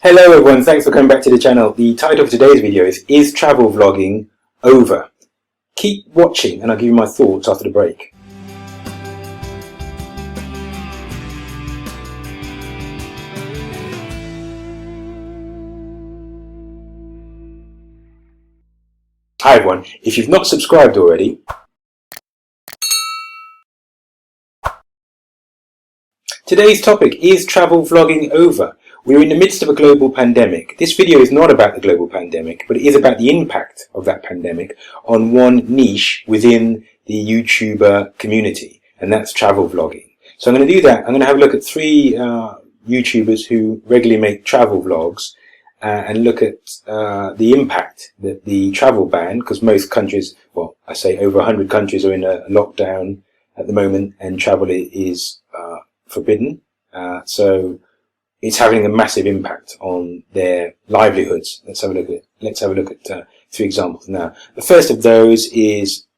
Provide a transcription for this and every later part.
Hello everyone, thanks for coming back to the channel. The title of today's video is travel vlogging over? Keep watching and I'll give you my thoughts after the break. Hi everyone, if you've not subscribed already, today's topic is travel vlogging over? We're in the midst of a global pandemic. This video is not about the global pandemic, but it is about the impact of that pandemic on one niche within the YouTuber community, and that's travel vlogging. So I'm going to do that. I'm going to have a look at three YouTubers who regularly make travel vlogs and look at the impact that the travel ban, because most countries, well, I say over 100 countries are in a lockdown at the moment and travel is forbidden. So it's having a massive impact on their livelihoods. Let's have a look at three examples now. The first of those is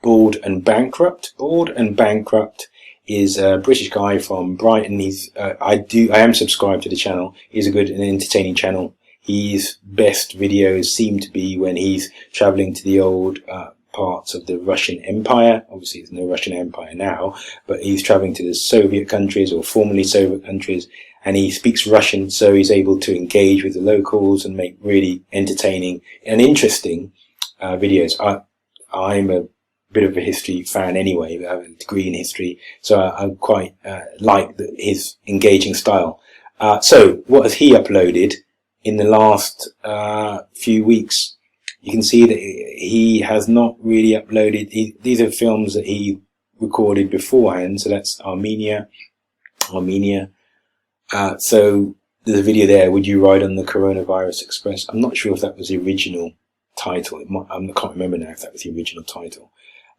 Wode and Bankrupt. Wode and Bankrupt is a British guy from Brighton. I am subscribed to the channel. He's a good and entertaining channel. His best videos seem to be when he's traveling to the old parts of the Russian Empire. Obviously there's no Russian Empire now, but he's traveling to the Soviet countries or formerly Soviet countries, and he speaks Russian, so he's able to engage with the locals and make really entertaining and interesting videos. I'm a bit of a history fan anyway. I have a degree in history, so I quite like his engaging style. So what has he uploaded in the last few weeks? You can see that he has not really uploaded. These are films that he recorded beforehand. So that's Armenia. So there's a video there. Would you ride on the Coronavirus Express? I'm not sure if that was the original title. I can't remember now if that was the original title.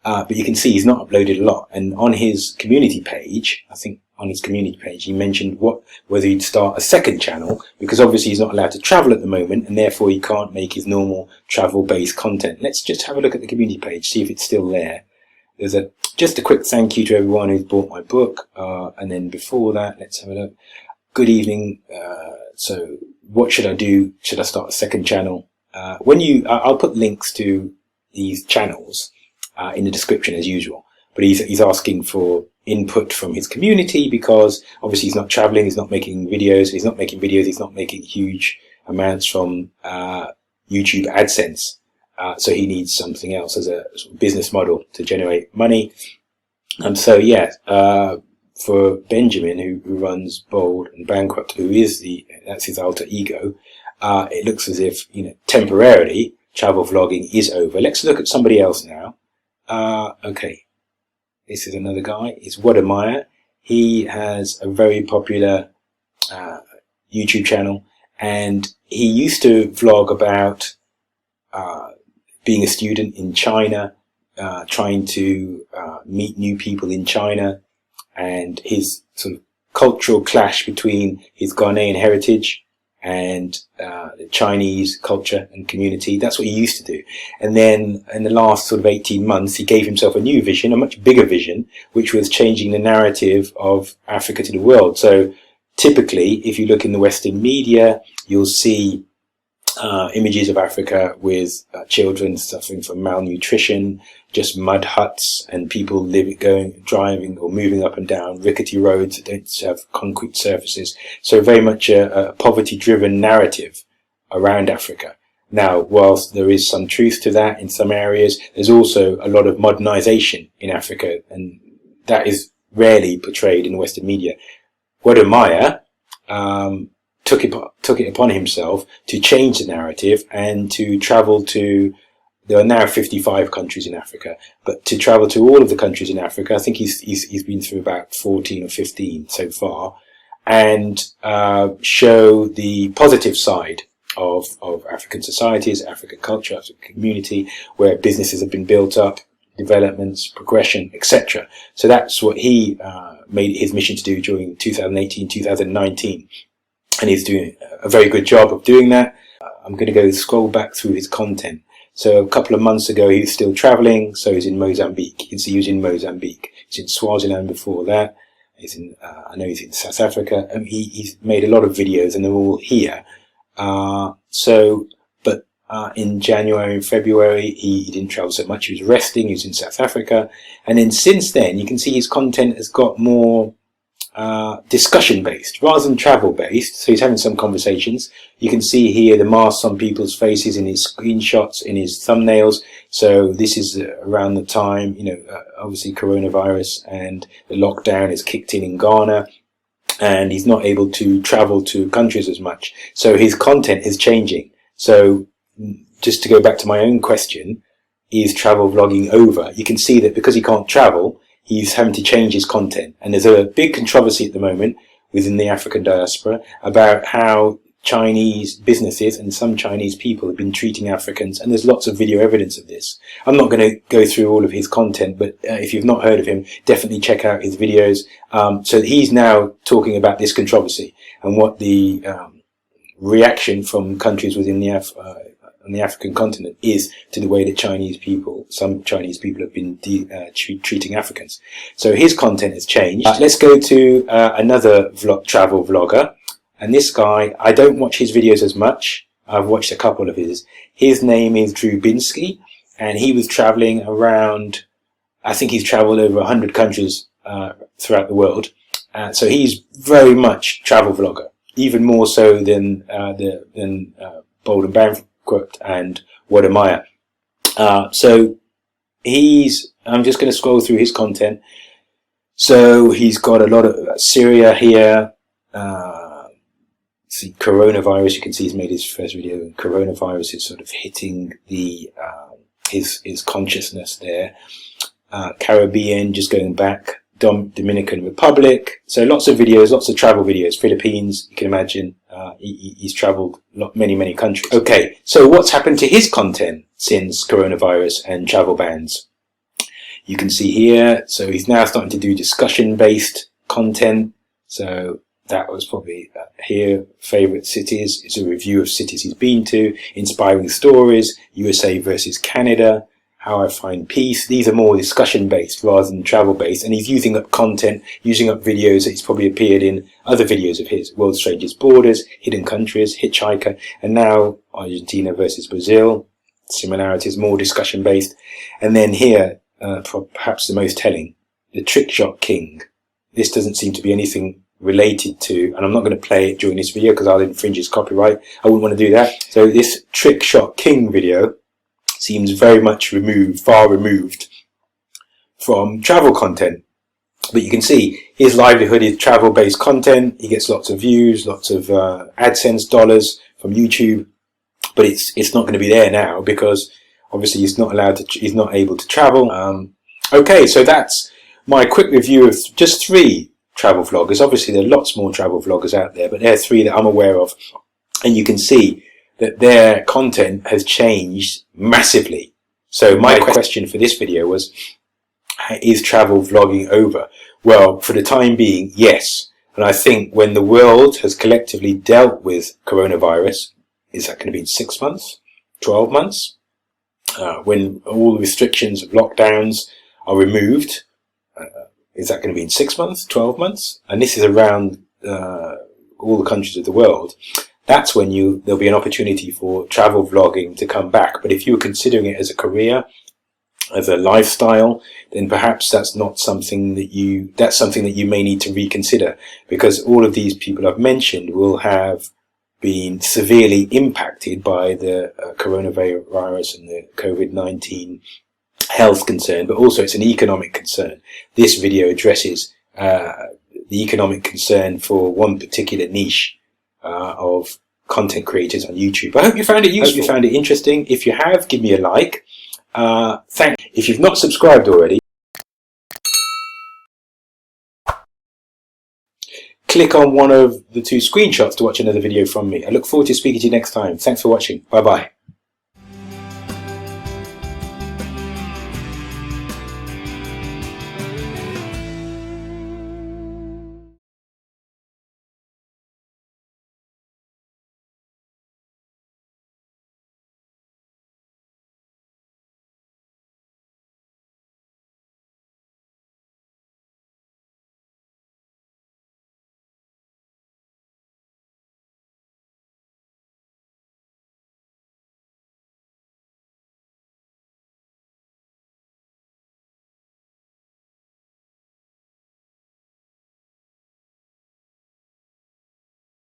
But you can see he's not uploaded a lot. And on his community page, I think on his community page, he mentioned whether he'd start a second channel, because obviously he's not allowed to travel at the moment, and therefore he can't make his normal travel-based content. Let's just have a look at the community page, see if it's still there. There's just a quick thank you to everyone who's bought my book, and then before that, let's have a look. Good evening. So what should I do? Should I start a second channel? I'll put links to these channels in the description as usual. But he's asking for input from his community, because obviously he's not traveling, he's not making videos, he's not making huge amounts from YouTube AdSense. So he needs something else as a sort of business model to generate money. So yeah, for Benjamin, who runs Bold and Bankrupt, that's his alter ego, it looks as if, temporarily travel vlogging is over. Let's look at somebody else now. Okay. This is another guy. It's Wode Maya. He has a very popular YouTube channel, and he used to vlog about being a student in China, trying to meet new people in China, and his sort of cultural clash between his Ghanaian heritage and the Chinese culture and community. That's what he used to do. And then in the last sort of 18 months, he gave himself a new vision, a much bigger vision, which was changing the narrative of Africa to the world. So typically, if you look in the Western media, you'll see images of Africa with children suffering from malnutrition, just mud huts, and people driving or moving up and down rickety roads that don't have concrete surfaces. So very much a poverty-driven narrative around Africa. Now, whilst there is some truth to that in some areas, there's also a lot of modernization in Africa, and that is rarely portrayed in Western media. Wode Maya took it upon himself to change the narrative and to travel to, there are now 55 countries in Africa, but to travel to all of the countries in Africa, I think he's been through about 14 or 15 so far, and show the positive side of African societies, African culture, African community, where businesses have been built up, developments, progression, etc. So that's what he made his mission to do during 2018, 2019. And he's doing a very good job of doing that. I'm going to go scroll back through his content. So a couple of months ago, he was still traveling. So he's in Mozambique. You can see he was in Mozambique. He's in Swaziland before that. He's in, I know he's in South Africa, and he's made a lot of videos, and they're all here. In January and February, he didn't travel so much. He was resting. He was in South Africa, and then since then, you can see his content has got more discussion based rather than travel based. So he's having some conversations. You can see here the masks on people's faces in his screenshots, in his thumbnails. So this is around the time, obviously coronavirus and the lockdown is kicked in Ghana, and he's not able to travel to countries as much. So his content is changing. So just to go back to my own question, is travel vlogging over? You can see that because he can't travel, he's having to change his content. And there's a big controversy at the moment within the African diaspora about how Chinese businesses and some Chinese people have been treating Africans, and there's lots of video evidence of this. I'm not going to go through all of his content, but if you've not heard of him, definitely check out his videos. So he's now talking about this controversy and what the reaction from countries within the African continent is to the way that some Chinese people have been treating Africans. So his content has changed. Let's go to another travel vlogger. And this guy, I don't watch his videos as much. I've watched a couple of his. His name is Binsky, and he was traveling around, I think he's traveled over 100 countries throughout the world. So he's very much travel vlogger, even more so than Bankrupt and Wode Maya. So I'm just going to scroll through his content. So he's got a lot of Syria here. See coronavirus. You can see he's made his first video, and coronavirus is sort of hitting the his consciousness there. Caribbean, just going back, Dominican Republic. So lots of videos, lots of travel videos. Philippines, you can imagine. He's traveled many countries. Okay, so what's happened to his content since coronavirus and travel bans? You can see here. So he's now starting to do discussion-based content. So that was probably here, favorite cities. It's a review of cities he's been to, inspiring stories, USA versus Canada, how I find peace. These are more discussion based rather than travel based. And he's using up content, using up videos that he's probably appeared in other videos of his. World's Strangest Borders, Hidden Countries, Hitchhiker, and now Argentina versus Brazil. Similarities, more discussion based. And then here, perhaps the most telling, the Trick Shot King. This doesn't seem to be anything related to, and I'm not going to play it during this video because I'll infringe his copyright. I wouldn't want to do that. So this Trick Shot King video seems very much far removed from travel content. But you can see his livelihood is travel-based content. He gets lots of views, lots of AdSense dollars from YouTube. But it's not going to be there now because obviously he's not able to travel. Okay, so that's my quick review of just 3 travel vloggers. Obviously there are lots more travel vloggers out there, but there are 3 that I'm aware of, and you can see that their content has changed massively. So my question for this video was, is travel vlogging over? Well, for the time being, yes. And I think when the world has collectively dealt with coronavirus, is that going to be in 6 months, 12 months? When all the restrictions of lockdowns are removed, is that going to be in 6 months, 12 months? And this is around all the countries of the world. That's when there'll be an opportunity for travel vlogging to come back. But if you're considering it as a career, as a lifestyle, then perhaps that's something that you may need to reconsider, because all of these people I've mentioned will have been severely impacted by the coronavirus and the COVID-19 health concern, but also it's an economic concern. This video addresses the economic concern for one particular niche of content creators on YouTube. I hope you found it useful. I hope you found it interesting. If you have, give me a like. If you've not subscribed already, click on one of the 2 screenshots to watch another video from me. I look forward to speaking to you next time. Thanks for watching. Bye bye.